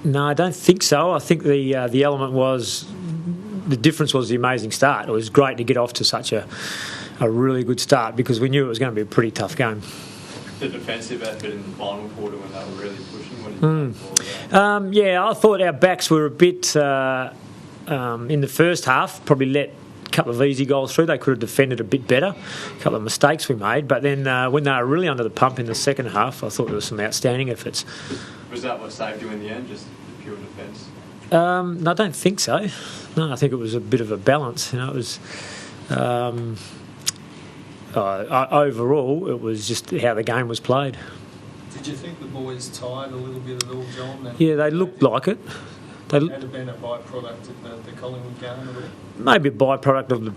No, I don't think so. I think the element was, the difference was the amazing start. It was great to get off to such a really good start because we knew it was going to be a pretty tough game. The defensive effort in the final quarter when they were really pushing, what did you think for that? Yeah, I thought our backs were a bit, in the first half, probably let a couple of easy goals through. They could have defended a bit better, a couple of mistakes we made. But then when they were really under the pump in the second half, I thought there were some outstanding efforts. Was that what saved you in the end, just the pure defence? No, I don't think so. No, I think it was a bit of a balance. You know, it was... overall, it was just how the game was played. Did you think the boys tired a little bit at all, John? Yeah, they looked like it. Had it been a byproduct of the Collingwood game at all? Maybe a byproduct of the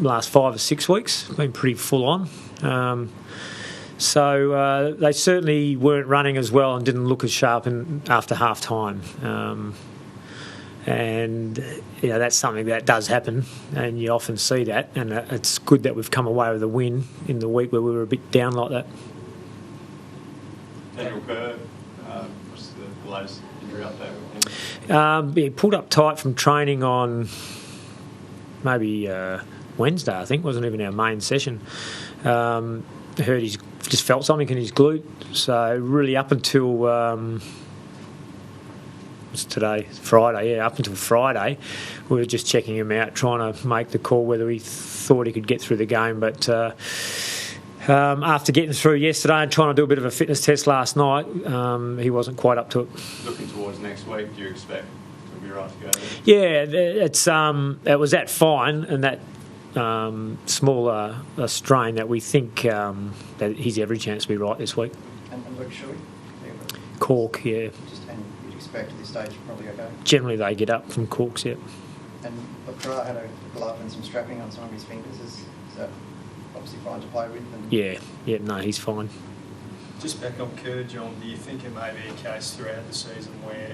last 5 or 6 weeks. Been pretty full on. So they certainly weren't running as well and didn't look as sharp after half time. And you know, that's something that does happen, and you often see that. And it's good that we've come away with a win in the week where we were a bit down like that. Daniel Kerr, what's the latest injury update with him? He pulled up tight from training on maybe Wednesday, I think. Wasn't even our main session. Heard he's just felt something in his glute. So really up until... what's today? Friday, yeah. Up until Friday, we were just checking him out, trying to make the call whether he thought he could get through the game. But after getting through yesterday and trying to do a bit of a fitness test last night, he wasn't quite up to it. Looking towards next week, do you expect to be right to go there? Yeah, it was that fine and that smaller strain that we think that he's every chance to be right this week. And Luke Shuey? Cork, yeah. Expect at this stage probably okay. Generally they get up from corks, yeah. And LaCroix had a glove and some strapping on some of his fingers. Is that obviously fine to play with? And Yeah, no, he's fine. Just back on Kerr, John, do you think it may be a case throughout the season where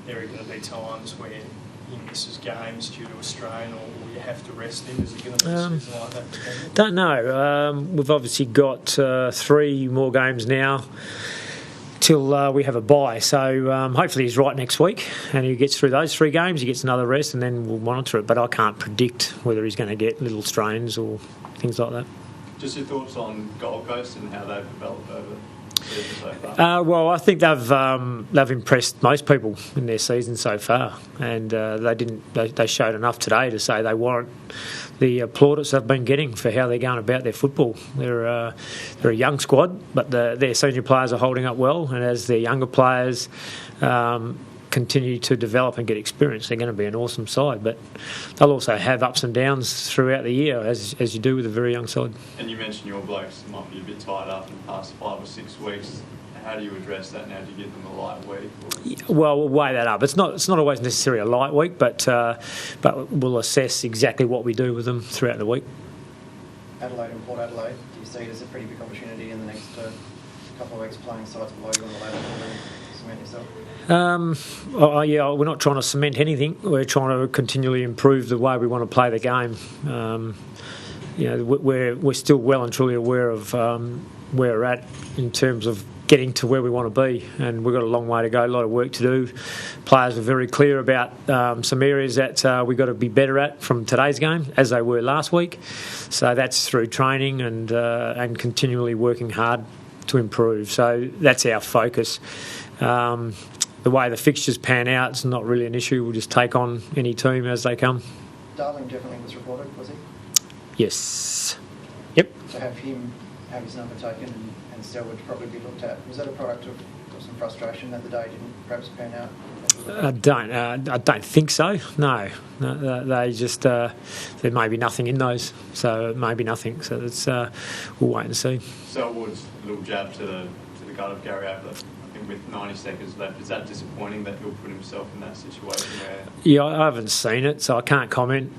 there are going to be times where he misses games due to a strain or you have to rest him? Is it going to be a season like that? Don't know. We've obviously got 3 more games now till we have a bye. So hopefully he's right next week and he gets through those 3 games, he gets another rest and then we'll monitor it. But I can't predict whether he's going to get little strains or things like that. Just your thoughts on Gold Coast and how they've developed over the season so far? Well, I think they've impressed most people in their season so far, and they showed enough today to say they warrant the plaudits they've been getting for how they're going about their football. They're a young squad, but their senior players are holding up well, and as their younger players continue to develop and get experience, they're going to be an awesome side. But they'll also have ups and downs throughout the year, as you do with a very young side. And you mentioned your blokes might be a bit tired after the past 5 or 6 weeks. How do you address that now? Do you give them a light week? Well, we'll weigh that up. It's not always necessarily a light week, but we'll assess exactly what we do with them throughout the week. Adelaide and Port Adelaide, do you see it as a pretty big opportunity in the next couple of weeks playing sides below you on the ladder to cement yourself? Yeah, we're not trying to cement anything. We're trying to continually improve the way we want to play the game. We're still well and truly aware of where we're at in terms of getting to where we want to be, and we've got a long way to go, a lot of work to do. Players were very clear about some areas that we've got to be better at from today's game, as they were last week. So that's through training and continually working hard to improve. So that's our focus. The way the fixtures pan out, it's not really an issue. We'll just take on any team as they come. Darling definitely was reported, was he? Yes. Yep. To have his number taken and Selwood probably be looked at, was that a product of some frustration that the day didn't perhaps pan out? I don't think so. No, they just there may be nothing in those, so it may be nothing. So it's we'll wait and see. Selwood's little jab to the gut of Gary Ablett, I think with 90 seconds left. Is that disappointing that he'll put himself in that situation where? Yeah, I haven't seen it, so I can't comment.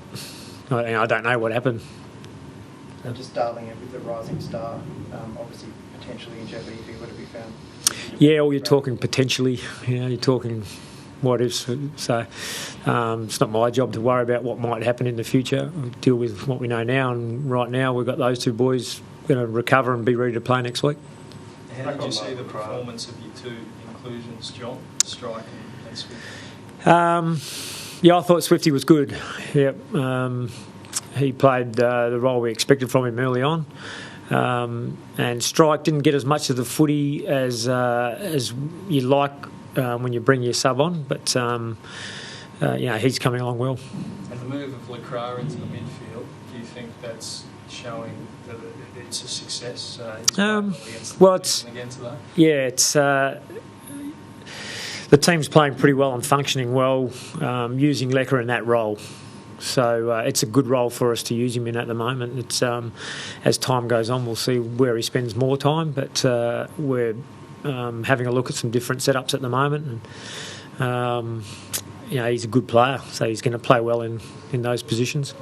I don't know what happened. And just Darling with the rising star, obviously potentially in jeopardy if he were to be found. Yeah, well, you're talking potentially. You're talking what ifs. So it's not my job to worry about what might happen in the future. We deal with what we know now, and right now we've got those 2 boys going to recover and be ready to play next week. How did you see the performance of your 2 in conclusions, John? Strike and Swift. Yeah, I thought Swifty was good. Yep. He played the role we expected from him early on. And Strike didn't get as much of the footy as you like when you bring your sub on, but he's coming along well. And the move of Lacroix into the midfield, do you think that's showing that it's a success? The team's playing pretty well and functioning well, using Lecker in that role. So it's a good role for us to use him in at the moment. It's as time goes on, we'll see where he spends more time, but we're having a look at some different setups at the moment. And, he's a good player, so he's going to play well in those positions.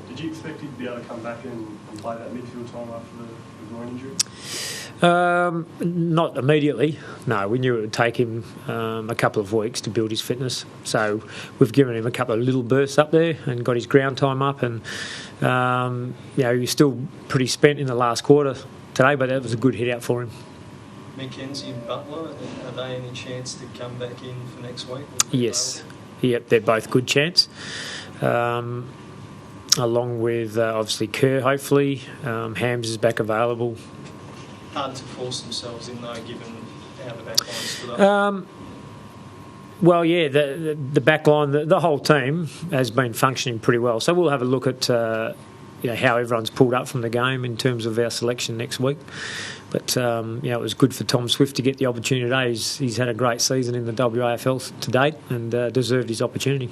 Did you expect him to be able to come back and play that midfield time after the groin injury? Not immediately. No, we knew it would take him a couple of weeks to build his fitness. So we've given him a couple of little bursts up there and got his ground time up. And he was still pretty spent in the last quarter today, but that was a good hit out for him. Mackenzie and Butler, are they any chance to come back in for next week? Yes. Yep, they're both good chance. Along with obviously Kerr, hopefully. Hams is back available. Hard to force themselves in though, given how the back line stood up. The back line, the whole team has been functioning pretty well. So we'll have a look at how everyone's pulled up from the game in terms of our selection next week. But it was good for Tom Swift to get the opportunity today. He's had a great season in the WAFL to date and deserved his opportunity.